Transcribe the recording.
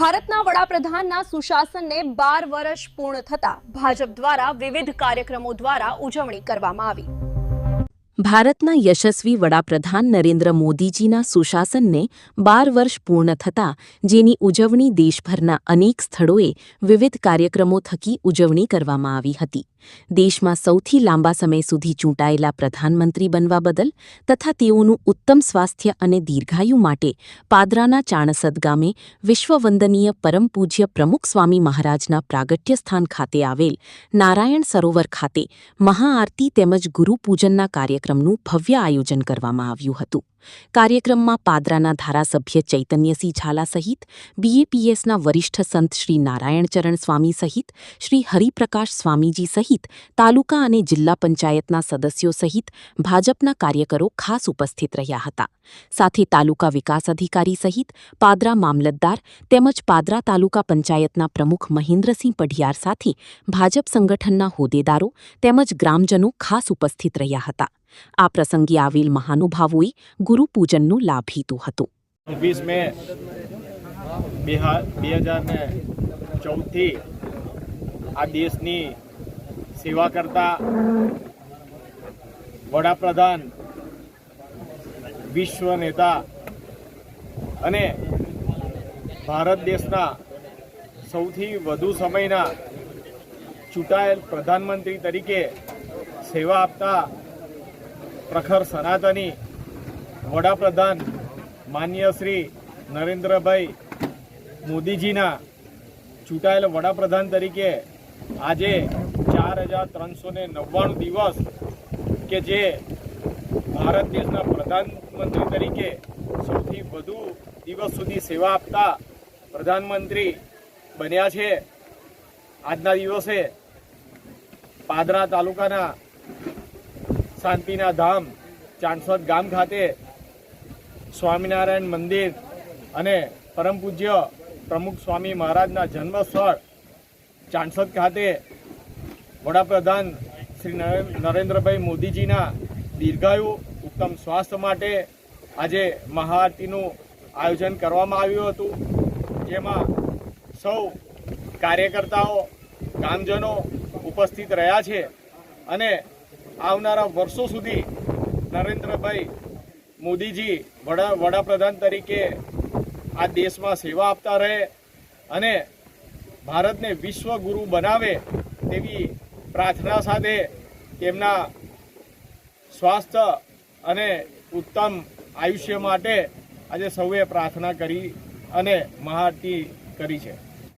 ભારતના વડાપ્રધાનના સુશાસનને 12 વર્ષ પૂર્ણ થતા ભાજપ દ્વારા વિવિધ કાર્યક્રમો દ્વારા ઉજવણી કરવામાં આવી। ભારતના યશસ્વી વડાપ્રધાન નરેન્દ્ર મોદીજીના સુશાસનને 12 વર્ષ પૂર્ણ થતા જેની ઉજવણી દેશભરના અનેક સ્થળોએ વિવિધ કાર્યક્રમો થકી ઉજવણી કરવામાં આવી હતી। દેશમાં સૌથી લાંબા સમય સુધી ચૂંટાયેલા પ્રધાનમંત્રી બનવા બદલ તથા તેઓનું ઉત્તમ સ્વાસ્થ્ય અને દીર્ઘાયુ માટે પાદરાના ચાણસદ ગામે વિશ્વવંદનીય પરમ પૂજ્ય પ્રમુખ સ્વામી મહારાજના પ્રાગટ્ય સ્થાન ખાતે આવેલ નારાયણ સરોવર ખાતે મહાઆરતી તેમજ ગુરુપૂજનના કાર્યક્રમનું ભવ્ય આયોજન કરવામાં આવ્યું હતું। કાર્યક્રમમાં પાદરાના ધારાસભ્ય ચૈતન્યસિંહ ઝાલા સહિત બીએપીએસના વરિષ્ઠ સંત શ્રી નારાયણચરણ સ્વામી સહિત શ્રી હરિપ્રકાશ સ્વામીજી સહિત તાલુકા અને જિલ્લા પંચાયતના સદસ્યો સહિત ભાજપના કાર્યકરો ખાસ ઉપસ્થિત રહ્યા હતા। સાથે તાલુકા વિકાસ અધિકારી સહિત પાદરા મામલતદાર તેમજ પાદરા તાલુકા પંચાયતના પ્રમુખ મહેન્દ્રસિંહ પઢિયાર સાથે ભાજપ સંગઠનના હોદ્દેદારો તેમજ ગ્રામજનો ખાસ ઉપસ્થિત રહ્યા હતા। આ પ્રસંગે આવેલ મહાનુભાવોએ ગુરુપૂજનનો લાભ લીધો હતો। 20 મે 2014 થી આ દેશની સેવા કરતા વડાપ્રધાન, વિશ્વ નેતા અને ભારત દેશના સૌથી વધુ સમયના ચૂંટાયેલ પ્રધાનમંત્રી તરીકે સેવા આપતા પ્રખર સનાતની વડાપ્રધાન માનનીય શ્રી નરેન્દ્રભાઈ મોદીજીના ચૂંટાયેલ વડાપ્રધાન તરીકે આજે 4399 દિવસ કે જે ભારત દેશના પ્રધાનમંત્રી તરીકે સૌથી વધુ દિવસ સુધી સેવા આપતા પ્રધાનમંત્રી બન્યા છે। આજના દિવસે પાદરા તાલુકાના શાંતિના ધામ ચાણસદ ગામ ખાતે સ્વામિનારાયણ મંદિર અને પરમ પૂજ્ય પ્રમુખ સ્વામી મહારાજના જન્મસ્થળ ચાણસદ ખાતે વડાપ્રધાન શ્રી નરેન્દ્રભાઈ મોદીજીના દીર્ઘાયુ ઉત્તમ સ્વાસ્થ્ય માટે આજે મહાઆરતીનું આયોજન કરવામાં આવ્યું હતું, જેમાં સૌ કાર્યકર્તાઓ, ગામજનો ઉપસ્થિત રહ્યા છે અને આવનારા વર્ષો સુધી નરેન્દ્રભાઈ મોદીજી વડાપ્રધાન તરીકે આ દેશમાં સેવા આપતા રહે અને ભારતને વિશ્વગુરુ બનાવે તેવી પ્રાર્થના સાથે તેમના સ્વાસ્થ્ય અને ઉત્તમ આયુષ્ય માટે આજે સૌએ પ્રાર્થના કરી અને મહાઆરતી કરી છે।